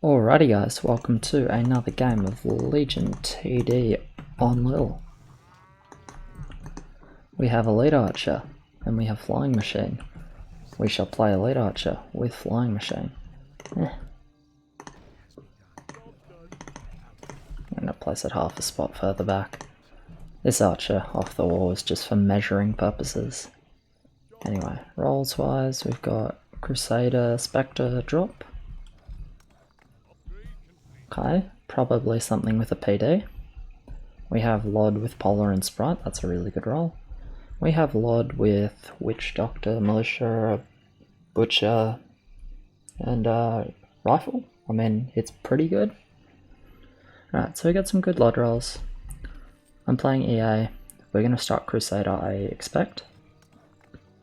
Alrighty guys, welcome to another game of Legion TD on LIHL. We have Elite Archer and we have Flying Machine. We shall play Elite Archer with Flying Machine. I'm gonna place it half a spot further back. This Archer off the wall is just for measuring purposes. Anyway, rolls wise we've got Crusader, Spectre, Drop. Okay, probably something with a PD. We have Lod with Polar and Sprite, that's a really good roll. We have Lod with Witch Doctor, Militia, Butcher, and Rifle. I mean, it's pretty good. Alright, so we got some good Lod rolls. I'm playing EA. We're going to start Crusader, I expect.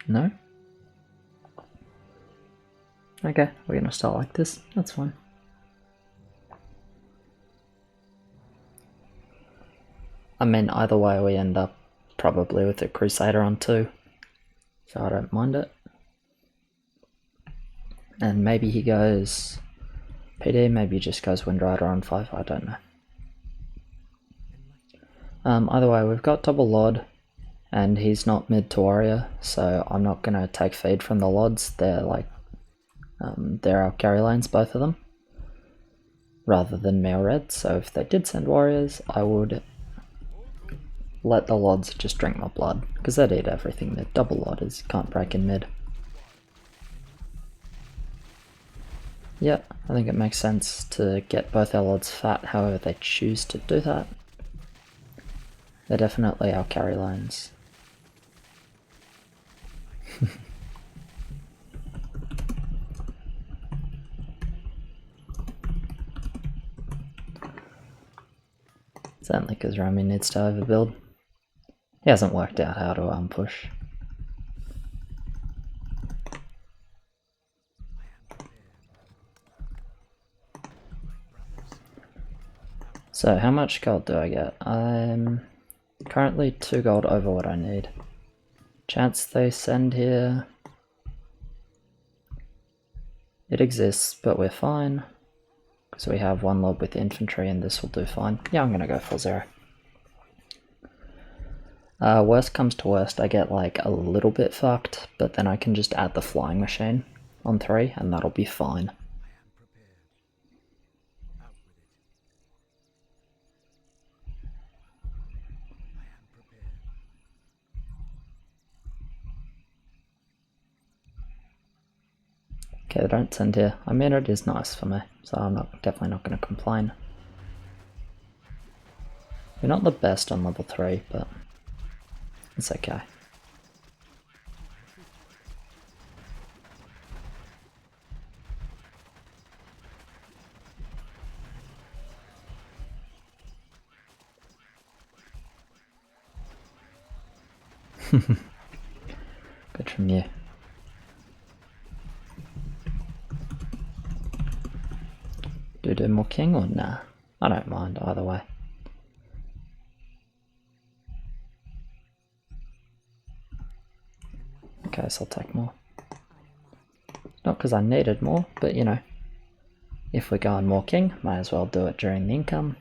No? Okay, we're going to start like this, that's fine. I mean, either way we end up probably with a Crusader on 2, so I don't mind it. And maybe he goes PD, maybe he just goes Windrider on 5, I don't know. Either way, we've got double Lod, and he's not mid to warrior, so I'm not going to take feed from the Lods. They're like, they're our carry lanes, both of them, rather than me or red. So if they did send warriors, I would let the Lods just drink my blood, because they'd eat everything. The double Lod is can't break in mid. Yeah, I think it makes sense to get both our Lods fat, however they choose to do that. They're definitely our carry lanes. Certainly because Romy needs to overbuild. He hasn't worked out how to push. So how much gold do I get? I'm currently 2 gold over what I need. Chance they send here. It exists, but we're fine. Because we have 1 lob with infantry and this will do fine. Yeah, I'm gonna go full 0. Worst comes to worst, I get like a little bit fucked, but then I can just add the Flying Machine on 3 and that'll be fine. Okay, they don't send here. I mean, it is nice for me, so I'm definitely not going to complain. We're not the best on level 3, but it's okay. Good from you. Do more king or nah? I don't mind either way. Okay, so I'll take more. Not because I needed more, but you know, if we're going more king, might as well do it during the income,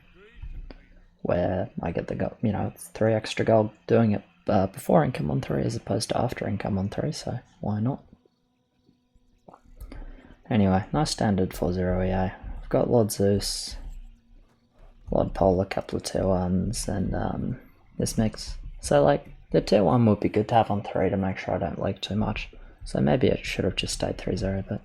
where I get the gold, you know, it's 3 extra gold doing it before income on 3 as opposed to after income on 3, so why not? Anyway, nice standard 4-0 EA. I've got Lord Zeus, Lord Polar, couple of tier 1s, and this mix. So like, the tier 1 would be good to have on 3 to make sure I don't leak too much. So maybe it should have just stayed 3-0, but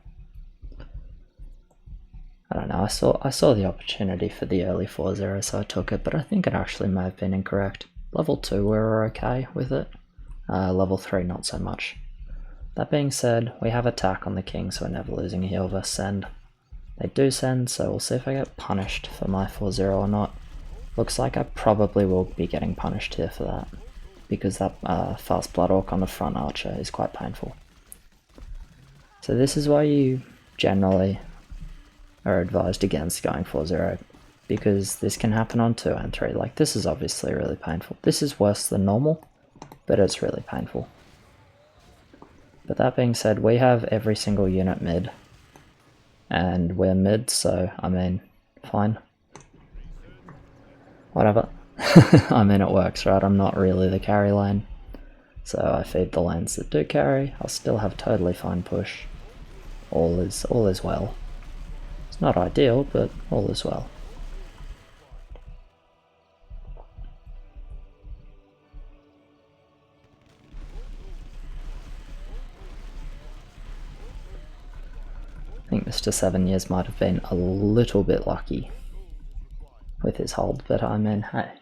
I don't know, I saw the opportunity for the early 4-0, so I took it, but I think it actually may have been incorrect. Level 2 we were okay with it, level 3 not so much. That being said, we have attack on the king, so we're never losing a heal versus send. They do send, so we'll see if I get punished for my 4-0 or not. Looks like I probably will be getting punished here for that, because that fast blood orc on the front archer is quite painful. So this is why you generally are advised against going 4-0, because this can happen on 2 and 3. Like, this is obviously really painful. This is worse than normal, but it's really painful. But that being said, we have every single unit mid. And we're mid, so I mean, fine. Whatever. I mean, it works, right? I'm not really the carry lane. So I feed the lanes that do carry. I'll still have totally fine push. All is well. It's not ideal, but all is well. I think Mr. 7 Years might have been a little bit lucky with his hold, but I mean, hey,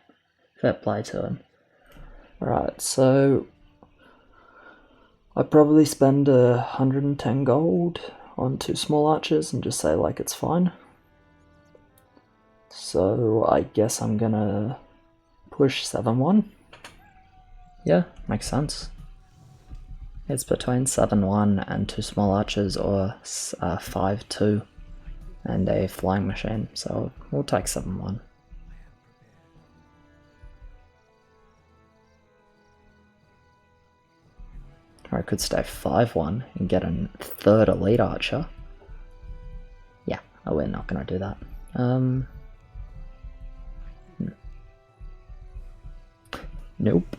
fair play to him. Right, so I'd probably spend 110 gold on 2 small archers and just say like it's fine. So I guess I'm gonna push 7-1. Yeah, makes sense. It's between 7-1 and 2 small archers, or 5-2 and a flying machine, so we'll take 7-1. Or I could stay 5-1 and get a third elite archer. Yeah, oh, we're not gonna do that. Nope.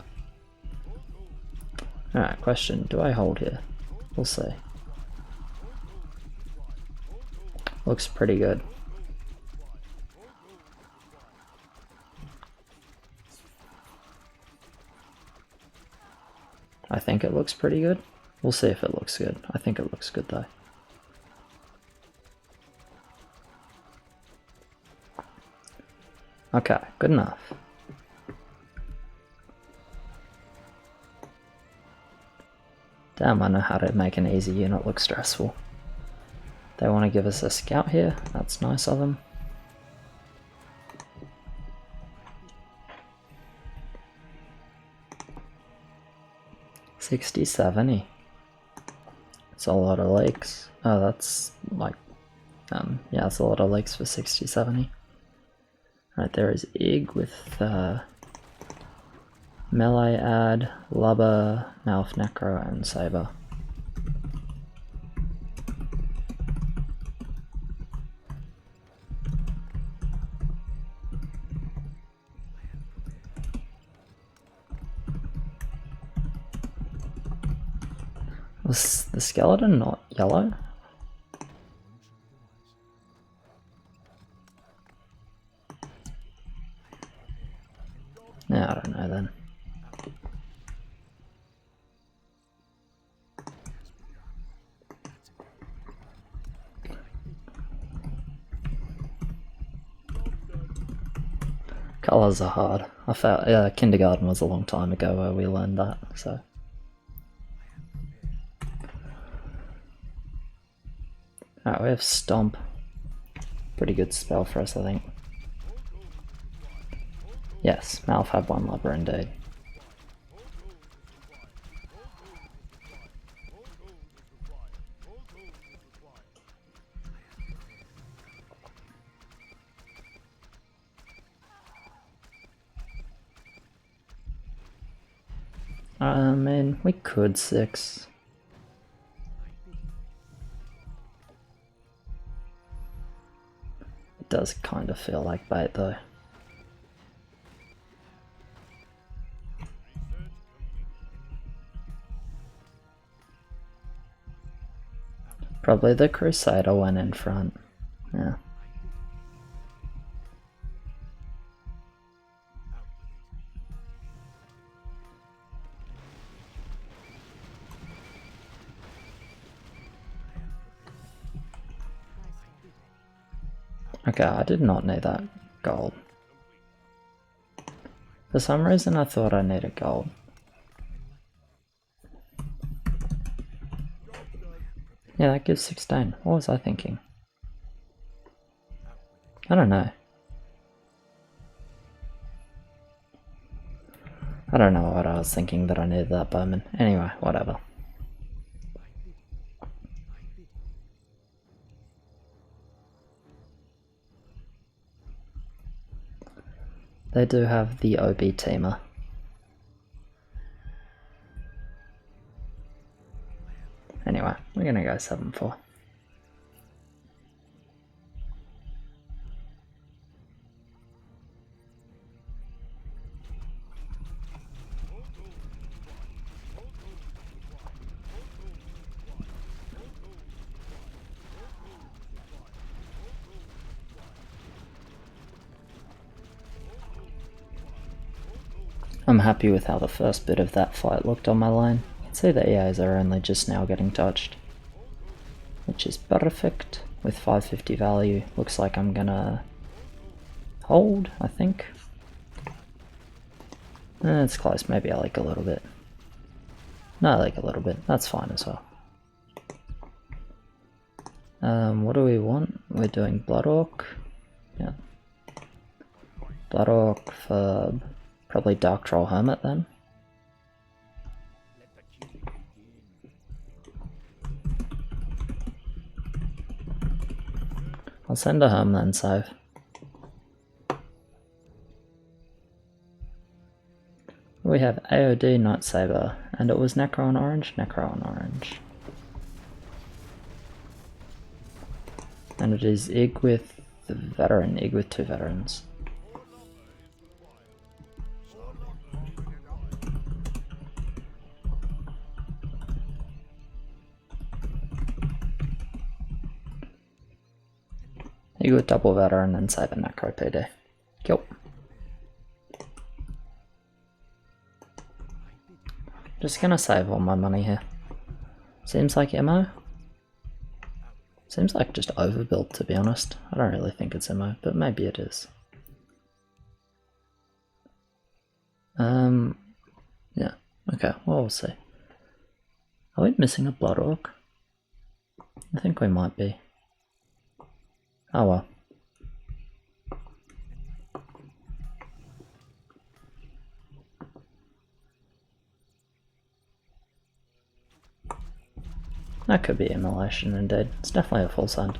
Alright, question, do I hold here? We'll see. Looks pretty good. I think it looks pretty good. We'll see if it looks good. I think it looks good though. Okay, good enough. Damn, I know how to make an easy unit look stressful. They want to give us a scout here. That's nice of them. $60-70. It's a lot of lakes. Oh, that's like, yeah, it's a lot of lakes for $60-70. Right, there is Ig with melee ad, Lubber, Malf Necro, and Saber. Was the skeleton not yellow? Yeah, I don't know then. Colours are hard. I felt kindergarten was a long time ago where we learned that, so. Alright, we have Stomp. Pretty good spell for us, I think. Yes, Malf had 1 Lubber indeed. I mean, we could 6. It does kind of feel like bait though. Probably the Crusader went in front. Yeah. Okay, I did not need that gold. For some reason I thought I needed gold. Yeah, that gives 16. What was I thinking? I don't know. I don't know what I was thinking that I needed that bowman. Anyway, whatever. They do have the OB teamer. Anyway, we're gonna go 7-4. I'm happy with how the first bit of that fight looked on my lane. You can see the EAs are only just now getting touched, which is perfect. With 550 value, looks like I'm gonna hold, I think. It's close, maybe I leak a little bit. No, I leak a little bit, that's fine as well. What do we want? We're doing Blood Orc. Yeah. Blood Orc for probably Dark Troll Hermit then. I'll send a Hermit and save. We have AOD Night Saber, and it was Necro on orange, Necro on orange. And it is Ig with the veteran, Ig with 2 veterans. Ig with double veteran and Saber Necro PD. Cool. Just gonna save all my money here. Seems like MO. Seems like just overbuild, to be honest. I don't really think it's MO, but maybe it is. Yeah, okay, well, we'll see. Are we missing a Blood Orc? I think we might be. Oh well. That could be immolation indeed. It's definitely a full send.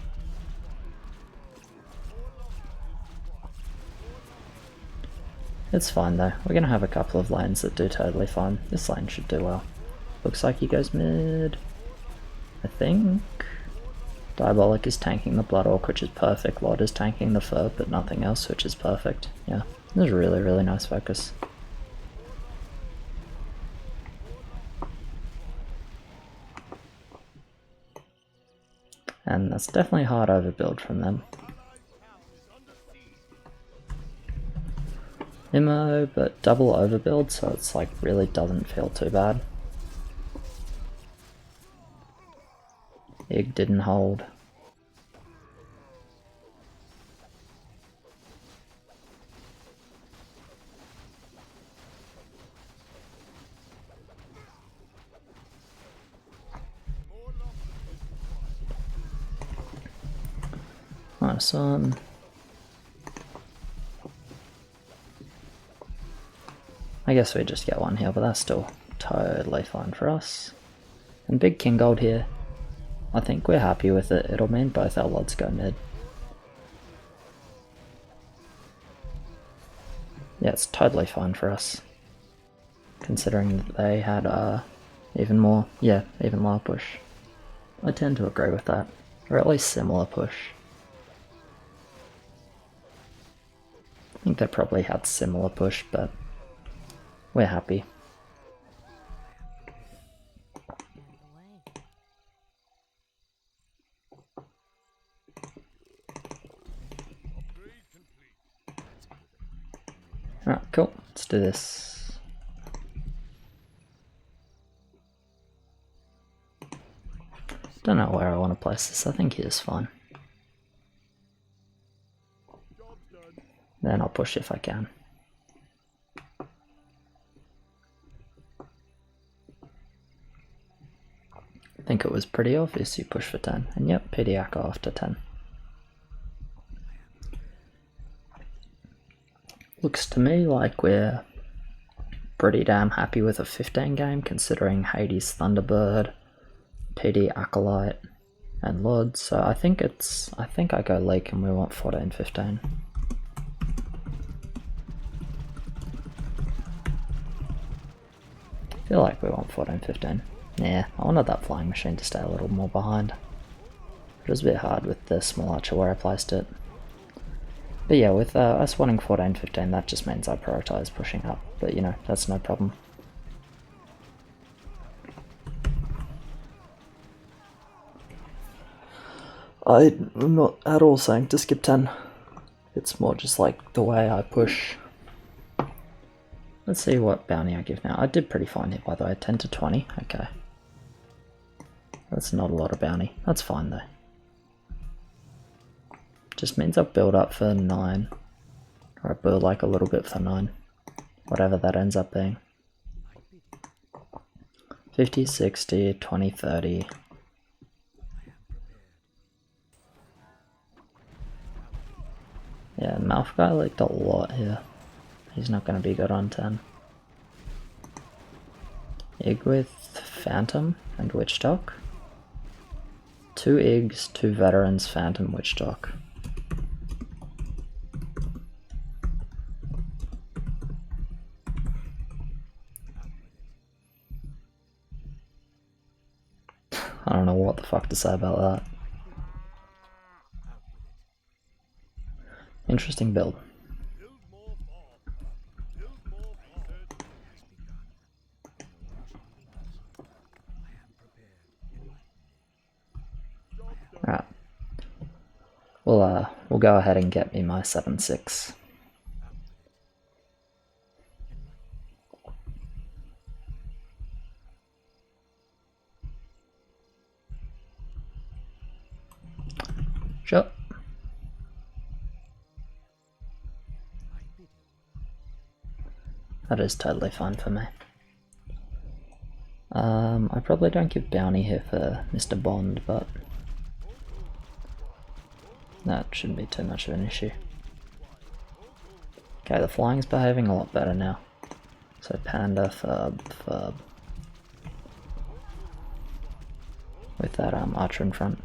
It's fine though. We're gonna have a couple of lanes that do totally fine. This lane should do well. Looks like he goes mid. I think. Diabolic is tanking the Blood Orc, which is perfect. Lord is tanking the Fur, but nothing else, which is perfect. Yeah, this is really, really nice focus. And that's definitely hard overbuild from them. Immo, but double overbuild, so it's like really doesn't feel too bad. Ig didn't hold. Nice one. I guess we just get one here, but that's still totally fine for us. And big King Gold here. I think we're happy with it. It'll mean both our Lords go mid. Yeah, it's totally fine for us. Considering that they had even more, yeah, even lower push. I tend to agree with that. Or at least similar push. I think they probably had similar push, but we're happy. Alright, cool. Let's do this. Don't know where I want to place this. I think here's fine. Then I'll push if I can. I think it was pretty obvious you push for 10. And yep, Pediaco after 10. Looks to me like we're pretty damn happy with a 15 game, considering Hades Thunderbird, PD Acolyte, and Lord. So I think I go Lake and we want 14-15. I feel like we want 14-15. Yeah, I wanted that flying machine to stay a little more behind. It was a bit hard with the small archer where I placed it. But yeah, with us wanting 14-15, that just means I prioritise pushing up. But you know, that's no problem. I'm not at all saying to skip 10. It's more just like the way I push. Let's see what bounty I give now. I did pretty fine here, by the way. 10 to 20. Okay. That's not a lot of bounty. That's fine, though. Just means I'll build up for 9. Or I build like a little bit for 9. Whatever that ends up being. 50, 60, 20, 30. Yeah, mouth guy leaked a lot here. He's not going to be good on 10. Ig with Phantom and Witchdock. 2 Igs, 2 Veterans, Phantom, Witchdock. I don't know what the fuck to say about that. Interesting build. Alright. We'll go ahead and get me my 7-6. Sure. That is totally fine for me. I probably don't give bounty here for Mr. Bond, but that shouldn't be too much of an issue. Okay, the flying's behaving a lot better now. So Panda, Furb. With that Archer in front.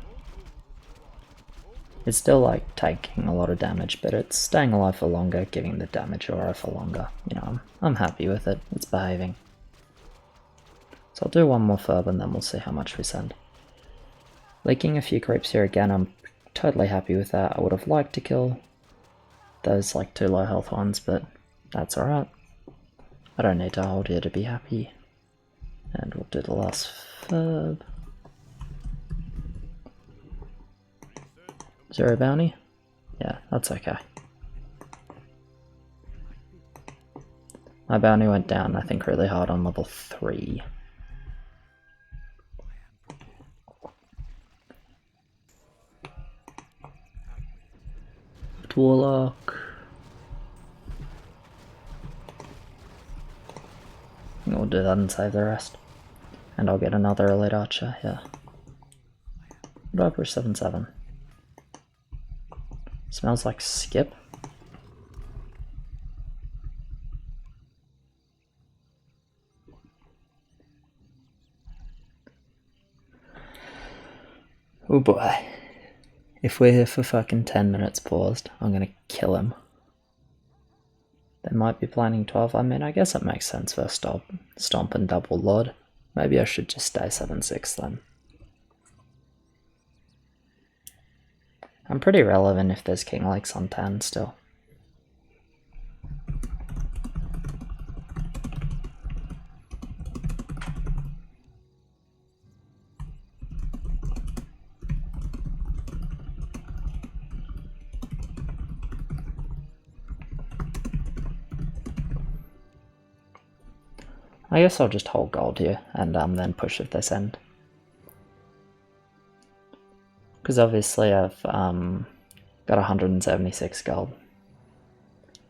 It's still like taking a lot of damage, but it's staying alive for longer, giving the damage aura for longer. You know, I'm happy with it. It's behaving. So I'll do one more Furb and then we'll see how much we send. Leaking a few creeps here again, I'm totally happy with that. I would have liked to kill those like 2 low health ones, but that's alright. I don't need to hold here to be happy. And we'll do the last Furb. 0 bounty? Yeah, that's okay. My bounty went down, I think, really hard on level 3. Warlock. We'll do that and save the rest. And I'll get another elite archer, yeah. What do I push 7-7? Smells like skip. Oh boy. If we're here for fucking 10 minutes paused, I'm gonna kill him. They might be planning 12. I mean, I guess it makes sense for Stomp and double Lord. Maybe I should just stay 7-6 then. I'm pretty relevant if there's King Lakes on 10 still. I guess I'll just hold gold here and then push if they send. Because obviously I've got 176 gold.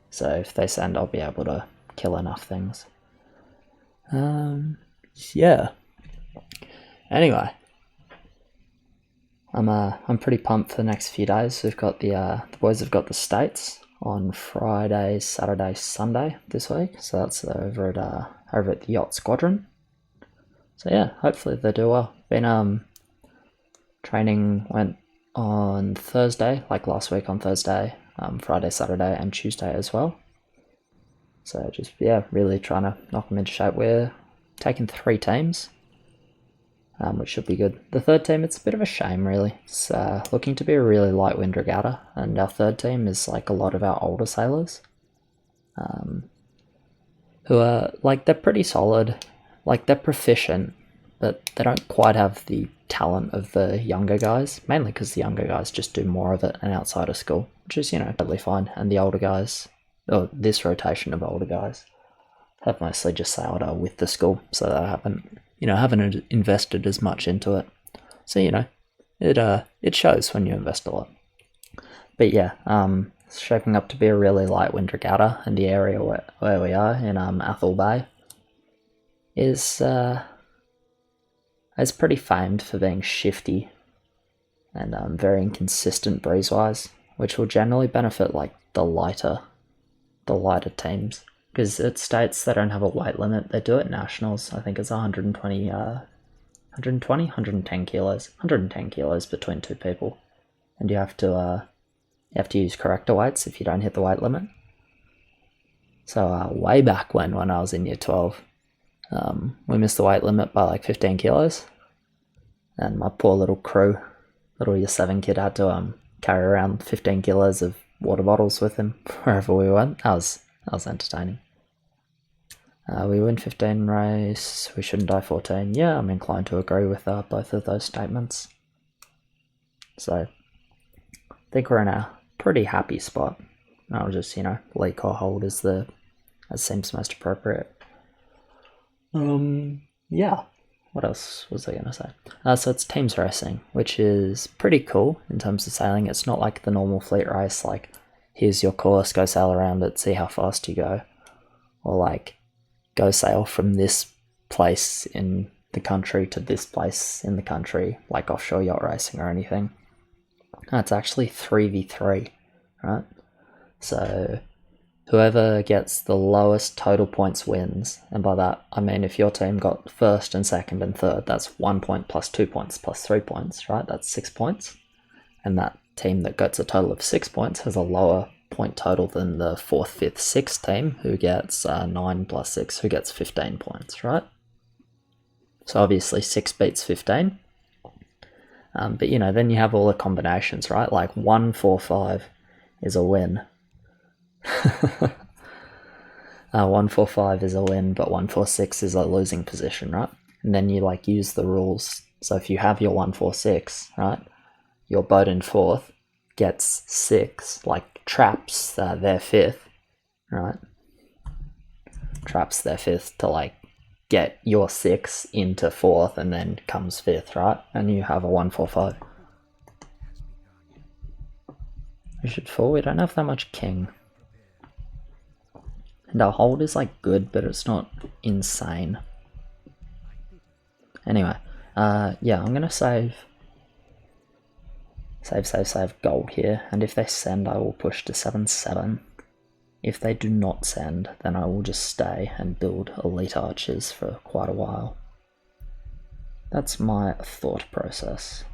So if they send, I'll be able to kill enough things. Yeah. Anyway, I'm pretty pumped for the next few days. We've got the boys have got the States on Friday, Saturday, Sunday this week. So that's over at the Yacht Squadron. So yeah, hopefully they do well. Training went on Thursday, like last week on Thursday, Friday, Saturday, and Tuesday as well. So just, yeah, really trying to knock them into shape. We're taking 3 teams, which should be good. The third team, it's a bit of a shame, really. It's looking to be a really light wind regatta, and our third team is like a lot of our older sailors, who are, like, they're pretty solid, like, they're proficient, but they don't quite have the talent of the younger guys, mainly because the younger guys just do more of it and outside of school, which is, you know, totally fine. And the older guys, or this rotation of older guys, I've mostly just sailed with the school, so that I haven't invested as much into it. So it shows when you invest a lot. But yeah, it's shaping up to be a really light wind regatta, and the area where we are in Athol Bay is pretty famed for being shifty and very inconsistent breeze-wise, which will generally benefit like the lighter teams, because it states they don't have a weight limit. They do it nationals. I think it's 110 kilos, 110 kilos between two people, and you have to use corrector weights if you don't hit the weight limit. So way back when I was in year 12, we missed the weight limit by like 15 kilos, and my poor little crew, little year 7 kid, had to carry around 15 kilos of water bottles with him wherever we went. That was entertaining. We win 15 race, we shouldn't die 14. Yeah, I'm inclined to agree with both of those statements. So I think we're in a pretty happy spot. I'll just, leak or hold as seems most appropriate. Yeah. What else was I going to say? So it's teams racing, which is pretty cool in terms of sailing. It's not like the normal fleet race, like, here's your course, go sail around it, see how fast you go. Or like, go sail from this place in the country to this place in the country, like offshore yacht racing or anything. It's actually 3v3, right? So whoever gets the lowest total points wins, and by that I mean if your team got first and second and third, that's 1 point plus 2 points plus 3 points, right? That's 6 points. And that team that gets a total of 6 points has a lower point total than the 4th, 5th, 6th team, who gets 9 plus 6, who gets 15 points, right? So obviously 6 beats 15. But then you have all the combinations, right? Like 1, 4, 5 is a win. 1, 4, 5 is a win, but 1, 4, 6 is a losing position, right? And then you use the rules. So if you have your 1, 4, 6, right, your boat in 4th gets 6, traps their 5th, right? Traps their 5th to get your 6 into 4th, and then comes 5th, right? And you have a 1, 4, 5. We should fall. We don't have that much king. And our hold is good, but it's not insane. Anyway, yeah, I'm gonna save gold here, and if they send, I will push to 7-7. If they do not send, then I will just stay and build elite archers for quite a while. That's my thought process.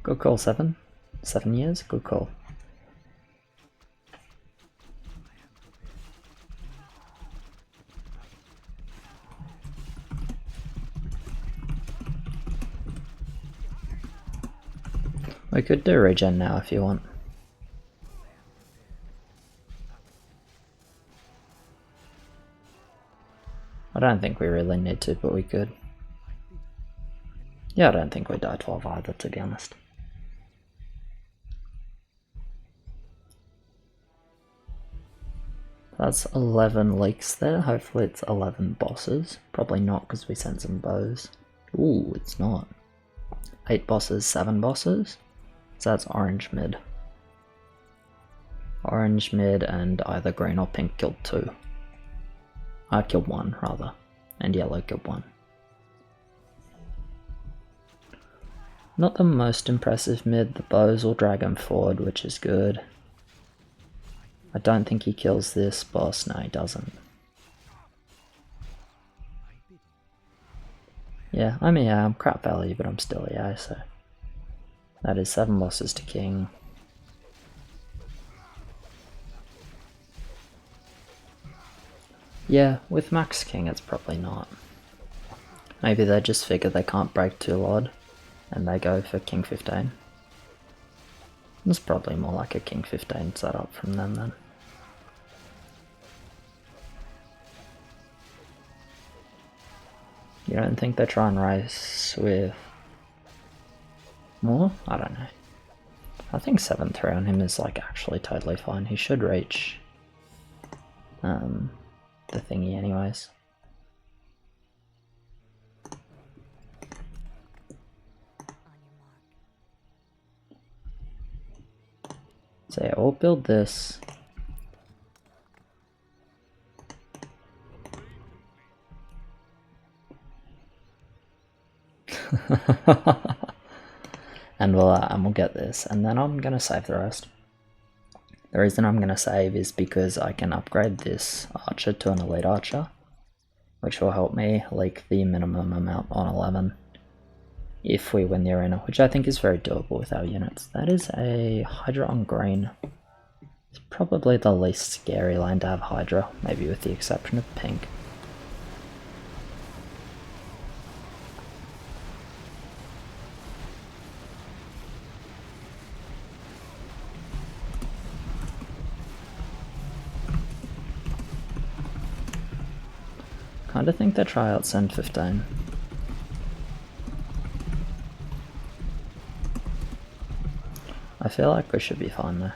Good call, 7. 7 years, good call. We could do regen now if you want. I don't think we really need to, but we could. Yeah, I don't think we die 12 either, to be honest. That's 11 leaks there. Hopefully it's 11 bosses. Probably not, because we sent some bows. Ooh, it's not. 8 bosses, 7 bosses. So that's orange mid. Orange mid and either green or pink killed 2. I killed 1, rather. And yellow killed 1. Not the most impressive mid. The bows will drag him forward, which is good. I don't think he kills this boss. No, he doesn't. Yeah, I'm EA, I'm crap value, but I'm still EA, so... That is 7 bosses to king. Yeah, with max king it's probably not. Maybe they just figure they can't break too loud, and they go for king 15. It's probably more like a king 15 setup from them then. You don't think they try and race with more? I don't know. I think 7-3 on him is like actually totally fine. He should reach the thingy anyways. So yeah, we'll build this. and we'll get this, and then I'm gonna save the rest. The reason I'm gonna save is because I can upgrade this archer to an elite archer, which will help me leak the minimum amount on 11 if we win the arena, which I think is very doable with our units. That is a Hydra on green. It's probably the least scary lane to have Hydra, maybe with the exception of pink. Kinda think they try out send 15. I feel like we should be fine though.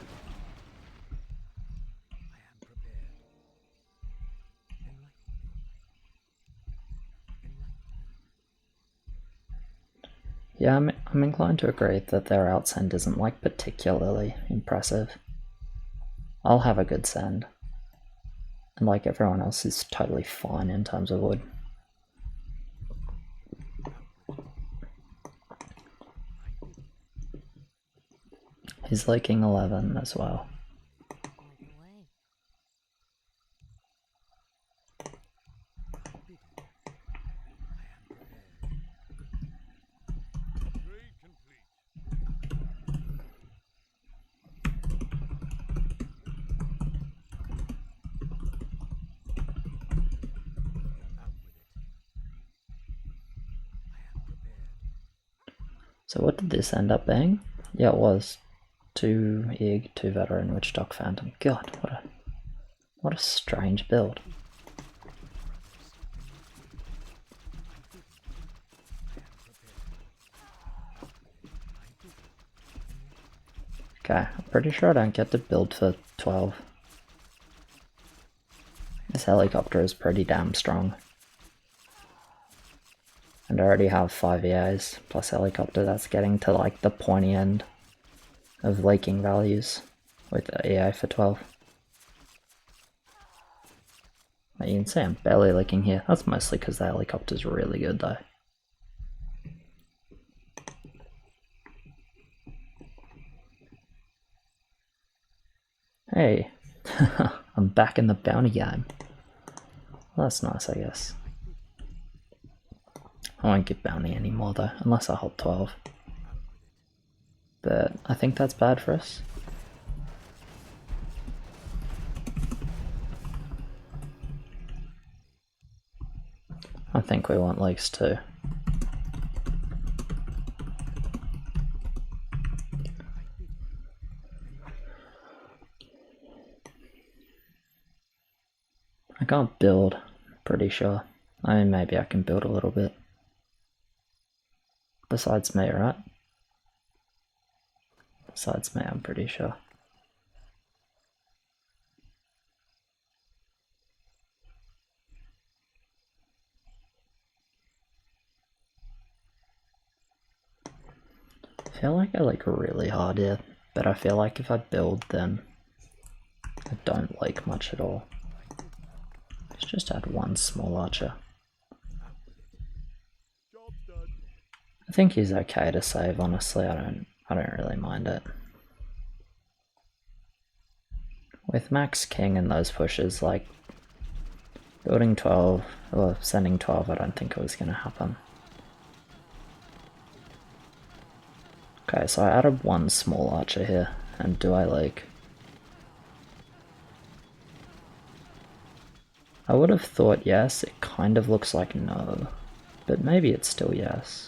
Yeah, I'm inclined to agree that their outsend isn't like particularly impressive. I'll have a good send. And like everyone else is totally fine in terms of wood. He's leaking 11 as well. So what did this end up being? Yeah, it was 2 Ig, 2 Veteran, Witch Doc Phantom. God, what a strange build. Okay, I'm pretty sure I don't get to build for 12. This helicopter is pretty damn strong. And I already have 5 EAs plus helicopter. That's getting to like the pointy end of leaking values with the EA for 12. You can see I'm barely leaking here. That's mostly because the helicopter's really good though. Hey, I'm back in the bounty game. Well, that's nice, I guess. I won't get bounty anymore though, unless I hold 12. But I think that's bad for us. I think we want leaks too. I can't build, pretty sure. I mean, maybe I can build a little bit. Besides me, right? Besides me, I'm pretty sure. I feel like I leak really hard here, but I feel like if I build then I don't leak much at all. Let's just add 1 small archer. I think he's okay to save, honestly. I don't really mind it. With Max King and those pushes, like building 12 or sending 12, I don't think it was gonna happen. Okay, so I added 1 small archer here, and do I leak? I would have thought yes, it kind of looks like no, but maybe it's still yes.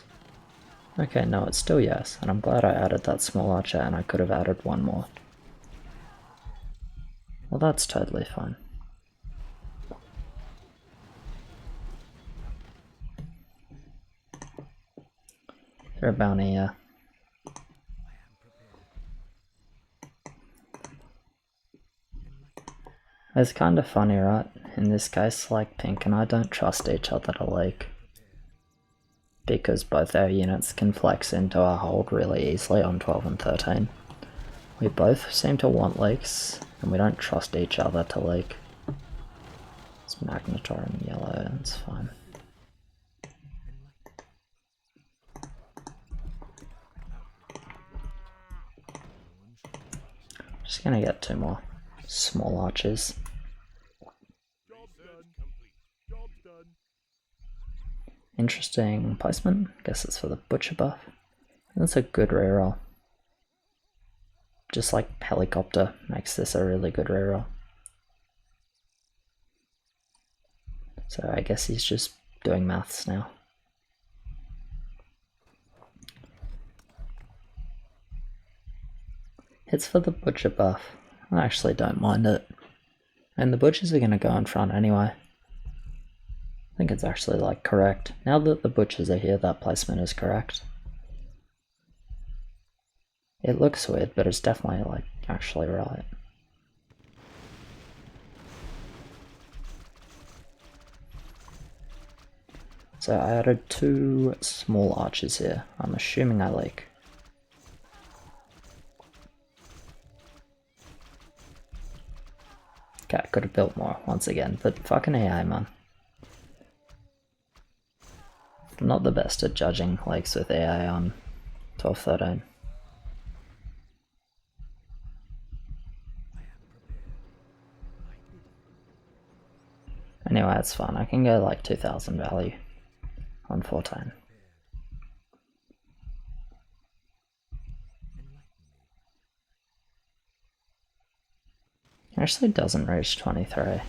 Okay, no, it's still yes, and I'm glad I added that small archer and I could have added 1 more. Well, that's totally fine. You're a bounty, yeah. It's kind of funny, right? In this case, like Pink and I don't trust each other to leak. Because both our units can flex into our hold really easily on 12 and 13. We both seem to want leaks, and we don't trust each other to leak. It's Magnetar in yellow, it's fine. Just gonna get 2 more small archers. Interesting placement. Guess it's for the butcher buff. That's a good reroll. Just like helicopter makes this a really good reroll. So I guess he's just doing maths now. Hits for the butcher buff. I actually don't mind it. And the butchers are going to go in front anyway. I think it's actually like correct. Now that the butchers are here, that placement is correct. It looks weird, but it's definitely like actually right. So I added 2 small archers here. I'm assuming I leak. Okay, I could have built more once again, but fucking AI, man. I'm not the best at judging leaks with AI on 12-13. Anyway, it's fine. I can go like 2000 value on 14. Actually doesn't reach 23.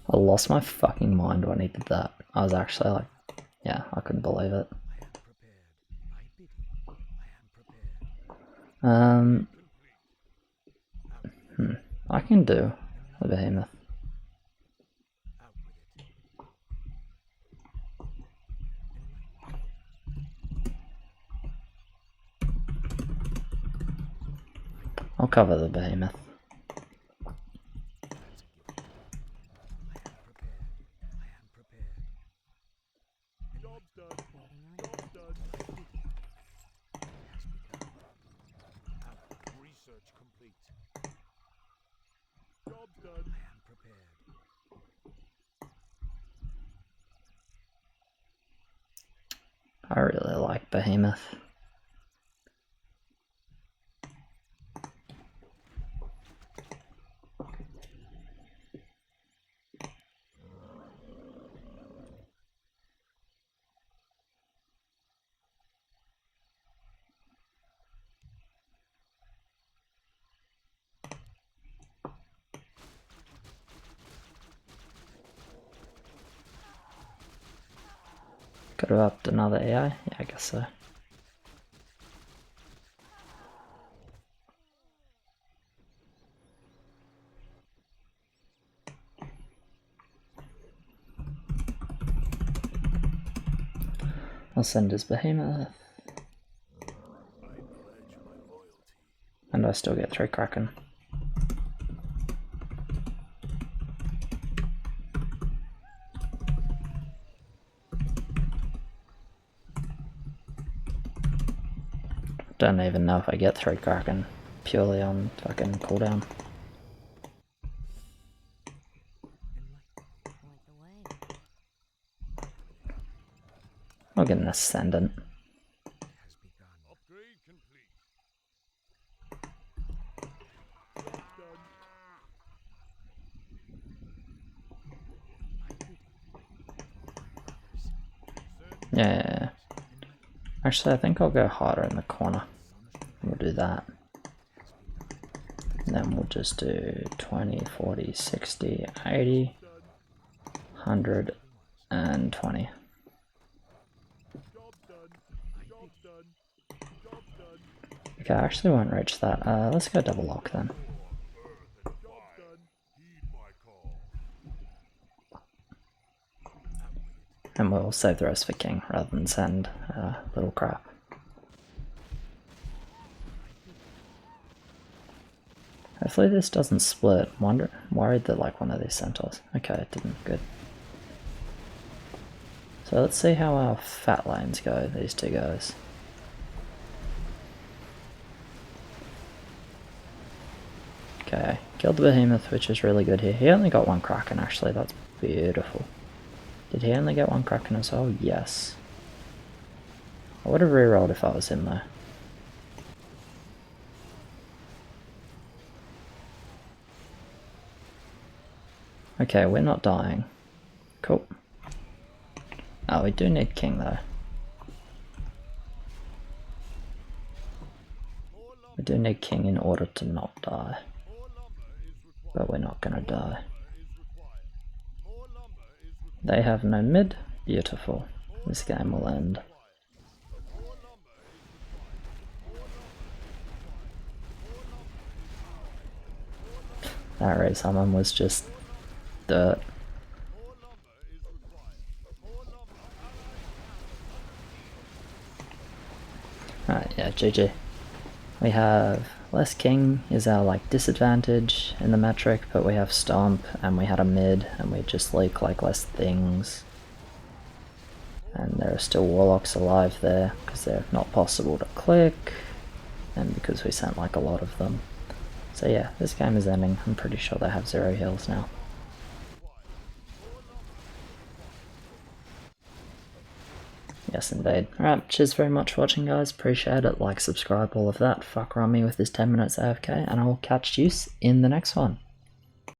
I lost my fucking mind when he did that. I was actually like, yeah, I couldn't believe it. I can do the behemoth. I'll cover the behemoth. I really like behemoth. Could have upped another AI? Yeah, I guess so. I'll send his behemoth. And I still get 3 Kraken. Don't even know if I get 3 Kraken purely on fucking cooldown. I'll get an Ascendant. Yeah. Actually, I think I'll go harder in the corner. We'll do that. And then we'll just do 20, 40, 60, 80, 100, and 20. Okay, I actually won't reach that. Let's go double lock then. And we'll save the rest for king rather than send little crap. Hopefully this doesn't split. Worried that like one of these sent us. Okay, it didn't. Good. So let's see how our fat lanes go, these two guys. Okay, killed the behemoth, which is really good here. He only got one kraken actually, that's beautiful. Did he only get one kraken as well? Yes. I would have rerolled if I was him though. Okay, we're not dying. Cool. Oh, we do need king though. We do need king in order to not die. But we're not gonna die. They have no mid. Beautiful. This game will end. That raise summon was just dirt. Right, yeah, GG. We have less king is our like disadvantage in the metric, but we have stomp and we had a mid and we just leak like less things. And there are still warlocks alive there because they're not possible to click and because we sent like a lot of them. So yeah, this game is ending. I'm pretty sure they have 0 heals now. Yes, indeed. Alright, cheers very much for watching, guys. Appreciate it. Like, subscribe, all of that. Fuck around me with this 10 minutes AFK, and I will catch you in the next one.